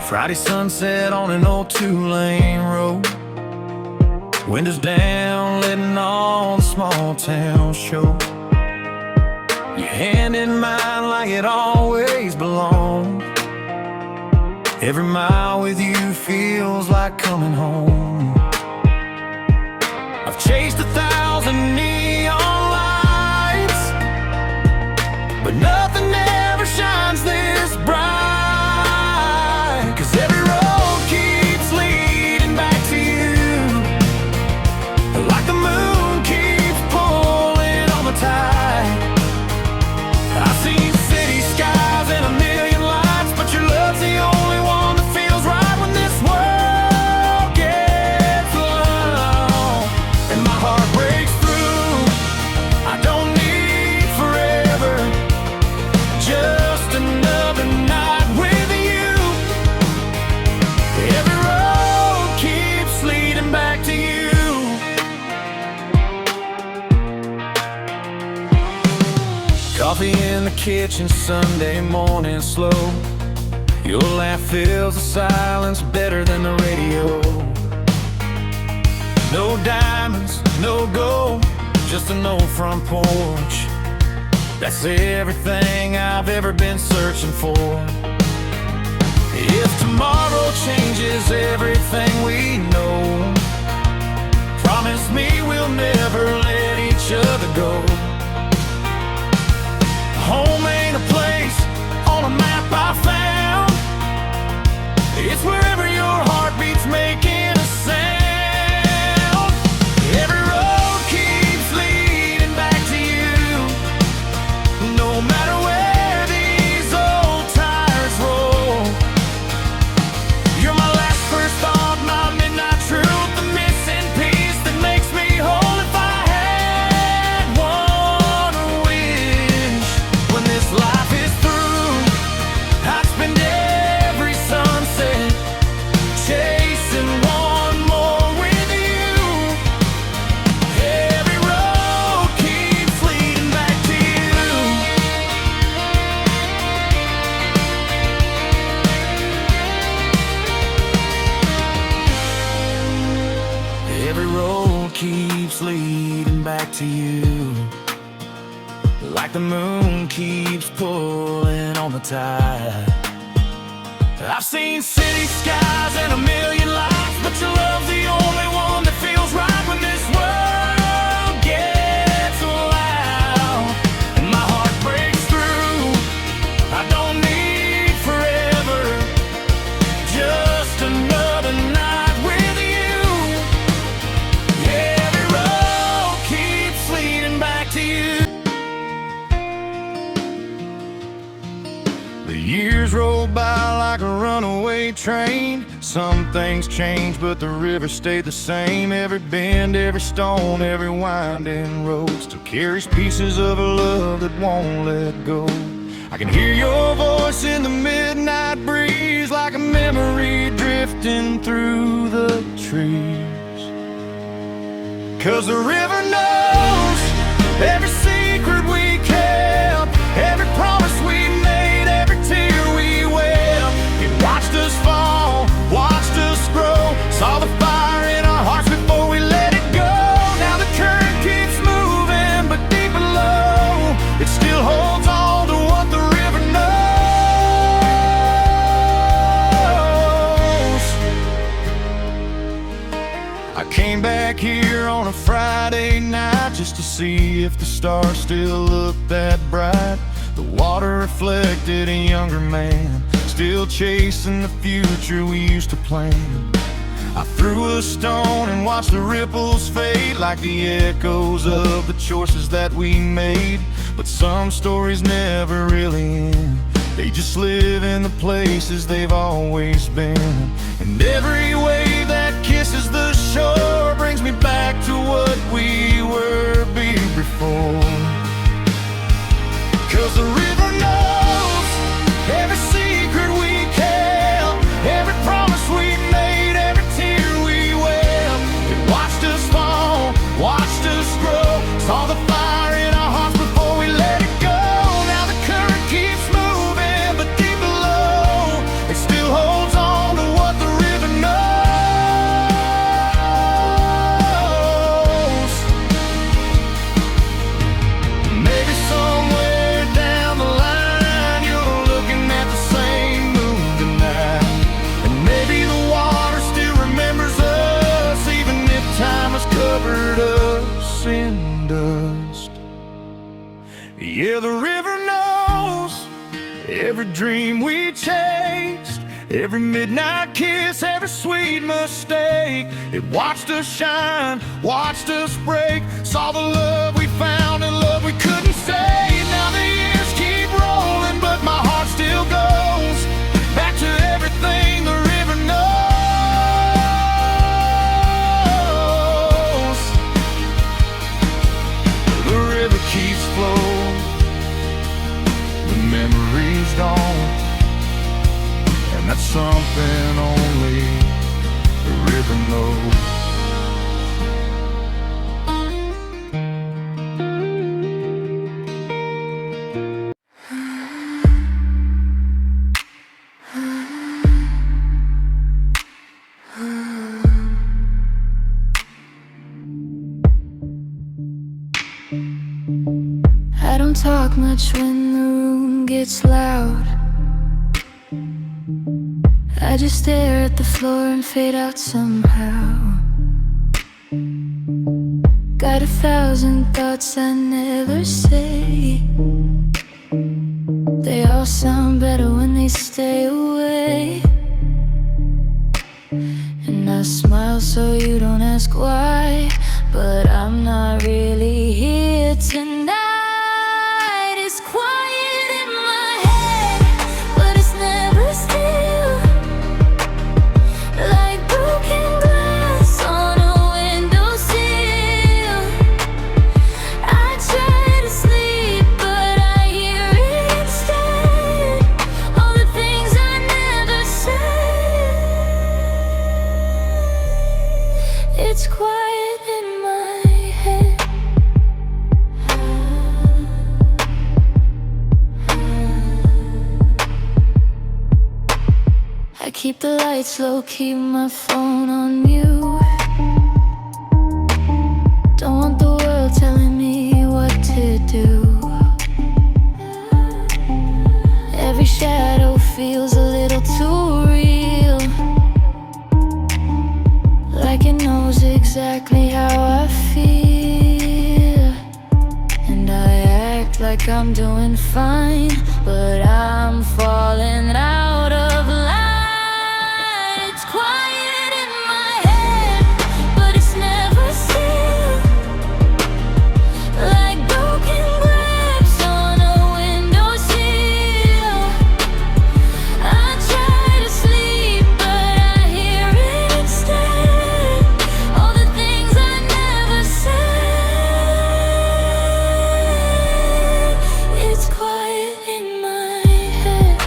Friday sunset on an old two-lane road. Windows down, letting all the small town show. Your hand in mine like it always belonged. Every mile with you feels like coming home. I've chased 1,000 neon lights, but nothing ever shines this bright. 'Cause every road keeps leading back to you, like the moon keeps pulling on the tide. I've seen city skies and a million lights, but your love's the only one that feels right when this world gets long and my heart breaks through. I don't need forever, just another night with you. Every road keeps leading back to you. Coffee in the kitchen, Sunday morning slow. Your laugh fills the silence better than the radio. No diamonds, no gold, just an old front porch. That's everything I've ever been searching for. If tomorrow changes everything we know, promise me we'll never let each other go. Home ain't a place on a map I found. It's wherever your heart beats making a sound. Every road keeps leading back to you, no matter where these old tires roll. You're my last first thought, my midnight truth, the missing piece that makes me whole. If I had one wish when this life is through, I'd spend every sunset chasing one more with you. Every road keeps leading back to you. Every road keeps leading back to you, like the moon keeps pulling on the tide. I've seen city skies and a million lights, but your love's the only one that feels right when this world gets loud and my heart breaks through. I don't need forever, just another night with you. Every road keeps leading back to you. The years roll by like a runaway train. Some things change, but the river stayed the same. Every bend, every stone, every winding road still carries pieces of a love that won't let go. I can hear your voice in the midnight breeze, like a memory drifting through the trees. 'Cause the river knows every secret we kept, every promise we made, every tear we wept. It watched us fall, watched us grow, saw the fire in our hearts before we let it go. Now the current keeps moving, but deep below, it still holds on to what the river knows. I came back here on a Friday night just to see if the stars still look that bright. The water reflected a younger man, still chasing the future we used to plan. I threw a stone and watched the ripples fade, like the echoes of the choices that we made. But some stories never really end, they just live in the places they've always been. And every wave that kisses the shore brings me back to what we were before. 'Cause the river knows every secret we kept, every promise we made, every tear we wept. It watched us fall, watched us grow, saw the fire in our hearts before we let it go. Now the current keeps moving, but deep below, it still holds on every dream we chased, every midnight kiss, every sweet mistake. It watched us shine, watched us break, saw the love we found and love we couldn't say. Now the years keep rolling, but my heart still goes back to everything the river knows. The river keeps flowing, the memories don't, and that's something only the river knows. I don't talk much when the room gets loud. I just stare at the floor and fade out somehow. Got 1,000 thoughts I never say. They all sound better when they stay away. And I smile so you don't ask why, but I'm not really here tonight. It's quiet in my head, but it's never still. Like broken glass on a windowsill. I try to sleep, but I hear it instead. All the things I never said. It's quiet in my head. I keep the lights low, keep my phone on mute. Don't want the world telling me what to do. Every shadow feels a little too real, like it knows exactly how I feel. And I act like I'm doing fine, but I'm falling out of line. It's quiet in my head, but it's never still. Like broken glass on a windowsill. I try to sleep, but I hear it instead. All the things I never said. It's quiet in my head.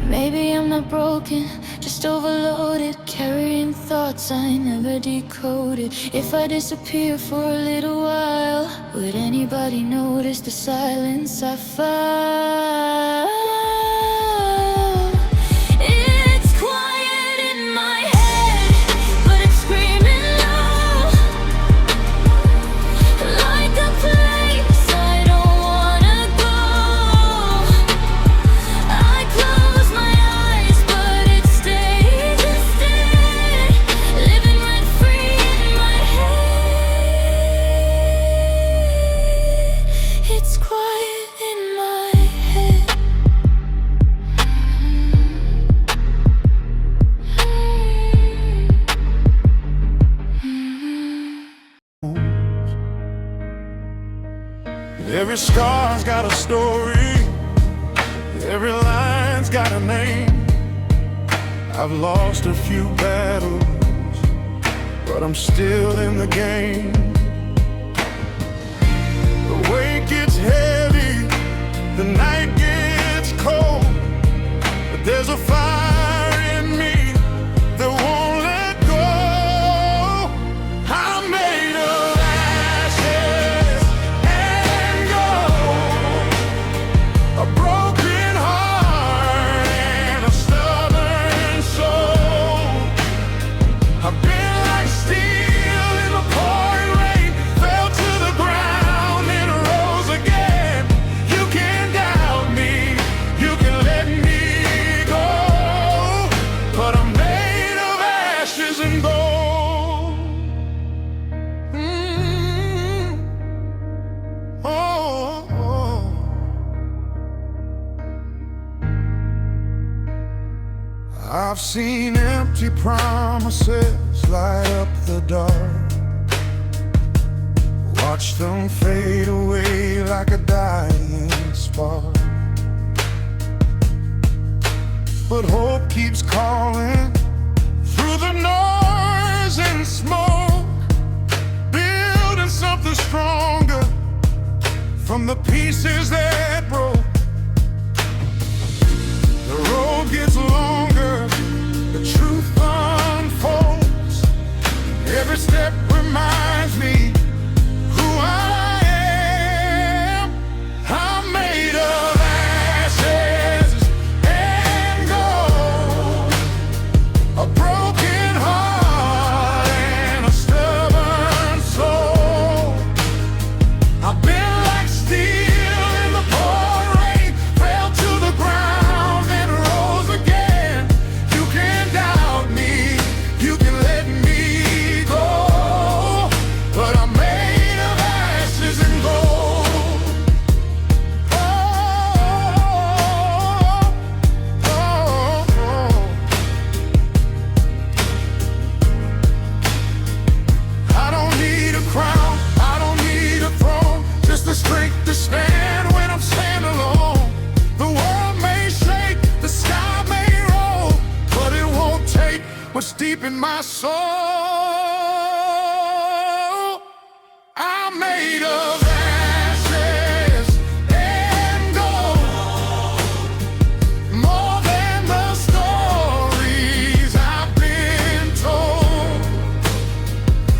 Maybe I'm not broken, just overloaded, carrying thoughts I never decoded. If I disappear for a little while, would anybody notice the silence I found? It's quiet in my head, but it's screaming loud. Like a place I don't wanna go. I close my eyes, but it stays instead, living rent free in my head. It's quiet in my head. Every scar's got a story, every line's got a name. I've lost a few battles, but I'm still in the game. The weight gets heavy, the night gets cold, but there's a fire in me that won't let go. I'm made of ashes and gold, a broken heart and a stubborn soul. I've been like steel in the pouring rain, fell to the ground and rose again. You can doubt me, you can let me go. I've seen empty promises light up the dark, watch them fade away like a dying spark. But hope keeps calling through the noise and smoke, building something stronger from the pieces that broke. The road gets longer, the truth unfolds. Every step reminds me who I am. I'm made of ashes and gold, a broken heart and a stubborn soul. I've been like steel in the pouring rain, fell to the ground and rose again. You can doubt me, you can let me go, but I'm made of ashes and gold. Oh, oh, oh. I don't need a crown, I don't need a throne, just the strength to stand when I'm standing alone. The world may shake, the sky may roll, but it won't take what's deep in my soul. I'm made of ashes and gold, more than the stories I've been told.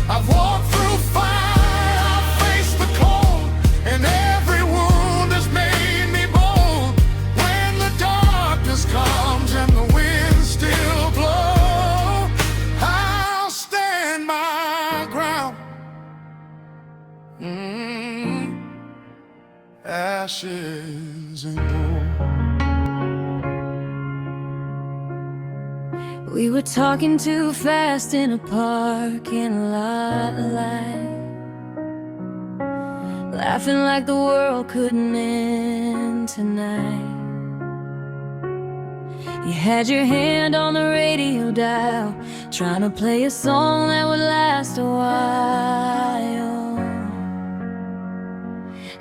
I've walked through fire, I've faced the cold, and every wound has made me bold. When the darkness comes and the winds still blow, I'll stand my ground. Ashes and gold. We were talking too fast in a parking lot light, laughing like the world couldn't end tonight. You had your hand on the radio dial, trying to play a song that would last a while.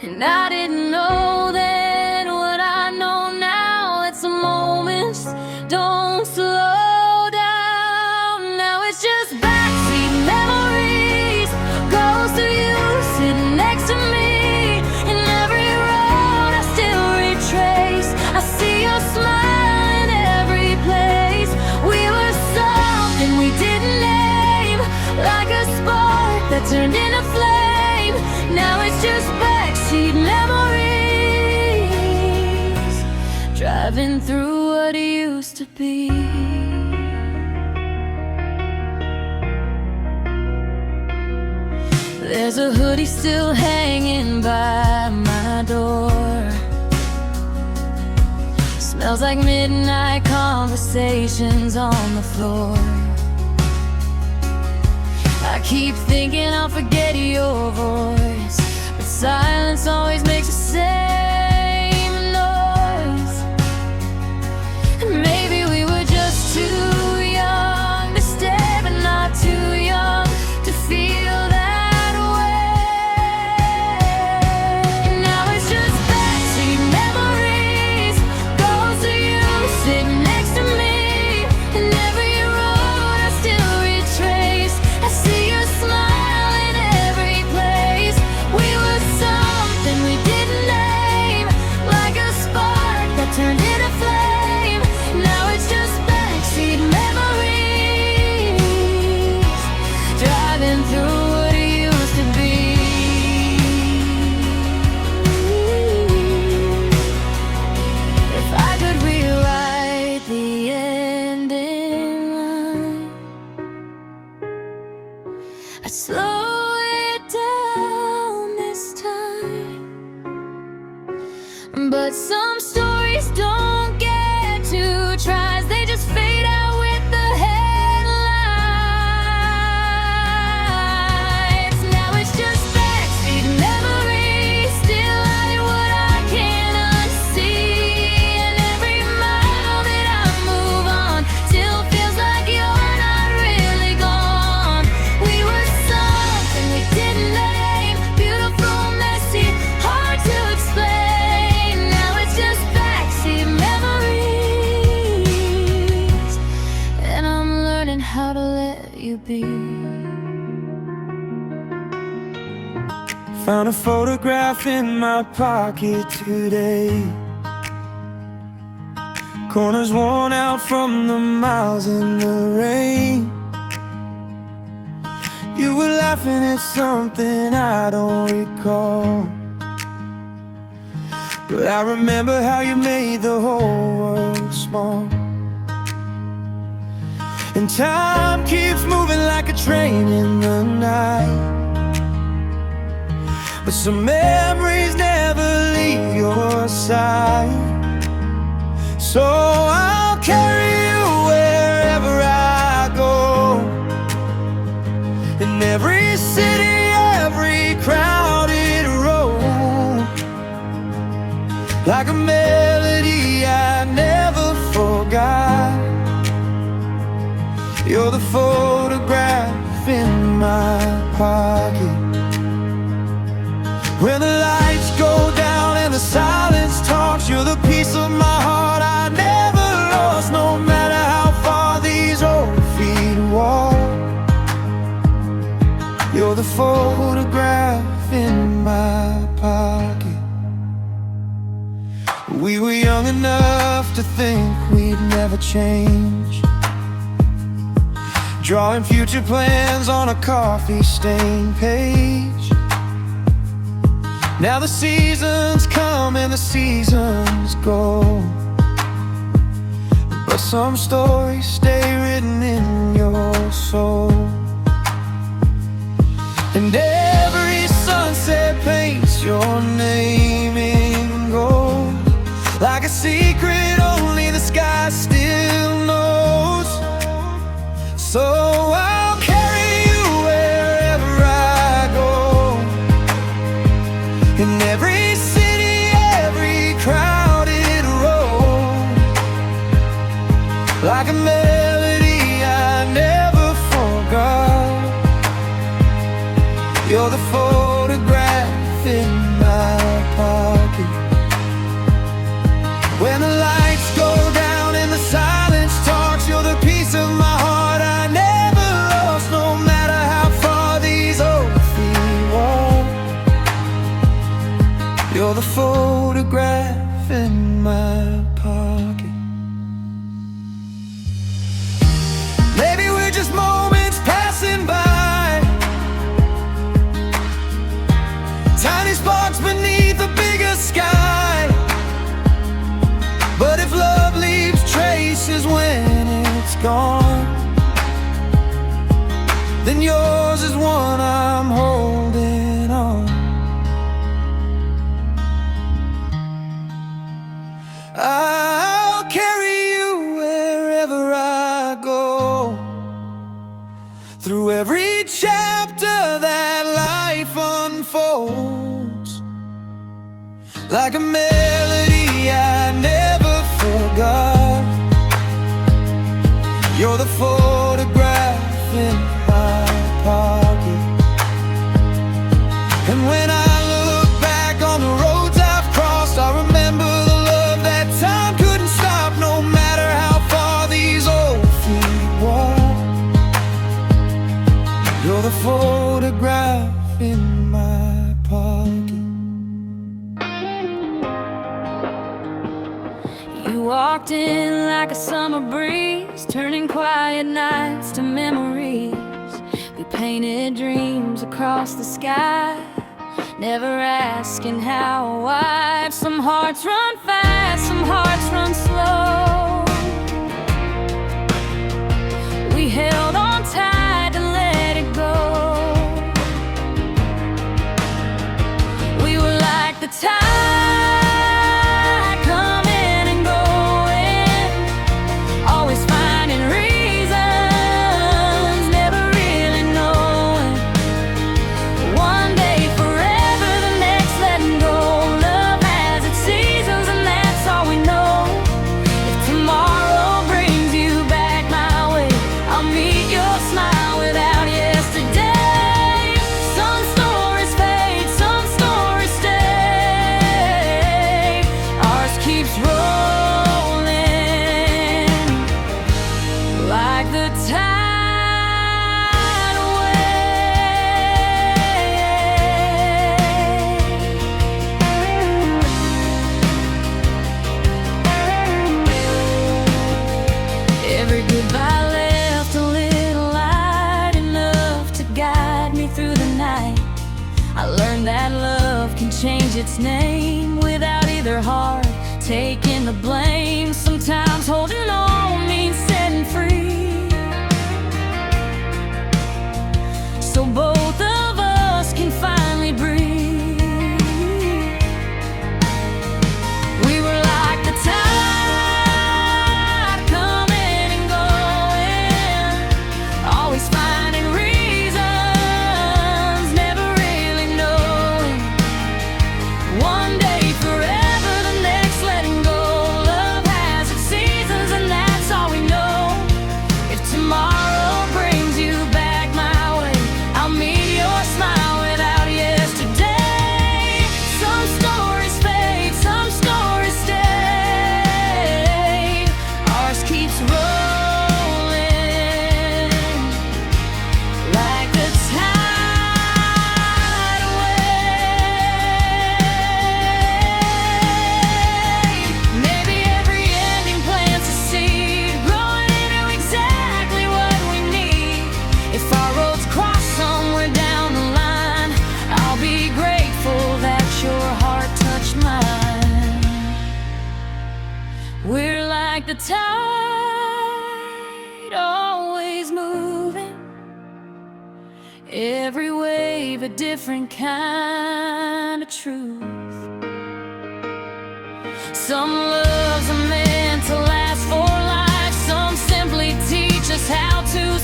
And I didn't know then what I know now. It's a moment, don't slow down. Now it's just backseat memories, ghosts of you sitting next to me. In every road I still retrace, I see your smile in every place. We were something we didn't name, like a spark that turned into flame. Now it's just backseat memories, driving through what used to be. There's a hoodie still hanging by my door, smells like midnight conversations on the floor. I keep thinking I'll forget your voice, but silence always makes the same noise. And maybe we were just too young to stay, but not too young to feel that way. And now it's just backseat memories, ghosts of you sitting next to me. And every road I still retrace, I see your smile in every place. We were something we didn't name, like a spark that turned into flame. Now it's just backseat memories, driving through what used to be. If I could rewrite the ending line, I'd slow it down this time. But some stories don't get two tries, they just fade out with the headlights. Now it's just backseat memories, still hiding what I can't unsee. And every mile that I move on still Found a photograph in my pocket today. Corners worn out from the miles in the rain. You were laughing at something I don't recall, but I remember how you made the whole world small. And time keeps moving like a train in the night, but some memories never leave your side. So I'll carry you wherever I go, in every city, every crowded road, like a melody I never forgot. You're the photograph in my pocket. When the lights go down and the silence talks, you're the piece of my heart I never lost, no matter how far these old feet walk. You're the photograph in my pocket. We were young enough to think we'd never change, drawing future plans on a coffee-stained page. Now the seasons come and the seasons go, but some stories stay written in your soul. And every sunset paints your name in gold, like a secret only the sky still knows. So I'll carry you wherever I go, in every city, every crowded road, like a melody I never forgot. You're the photograph in my pocket. When the lights go down and the silence talks, you're the piece of my heart I never lost, no matter how far these old feet walk. You're the photograph in my pocket. Maybe we're just moments passing by, tiny sparks beneath a bigger sky. But if love leaves traces when it's gone, then yours is one I'm holding on. I'll carry you wherever I go, through every chapter that life unfolds, like a melody I never forgot. You're the photograph in my pocket. And when I look back on the roads I've crossed, I remember the love that time couldn't stop, no matter how far these old feet walk. You're the photograph in my pocket. You walked in like a summer breeze, turning quiet nights to memories. We painted dreams across the sky, never asking how or why. Some hearts run fast, some hearts run slow. We held on tight to let it go. We were like the tide, coming and going, always finding reasons, never really knowing. One day forever, the next letting go. Love has its seasons and that's all we know. If tomorrow brings you back my way, I'll meet I learned that love can change its name without either heart taking the blame. Sometimes holding on means setting free, so both of us can finally breathe. We were like the tide, coming and going, always finding reasons, never really knowing. One day forever, the next letting go. Love has its seasons and that's all we know. If tomorrow brings you back my way, I'll meet your smile without yesterday. Some stories fade, some stories stay. Ours keeps rolling like the tide away. Maybe every ending plants a seed, growing into exactly what we need. If our roads cross somewhere down the line, I'll be grateful that your heart touched mine. We're like the tide, always moving. Every wave a different kind of truth. Some loves are meant to last for life, some simply teach us how to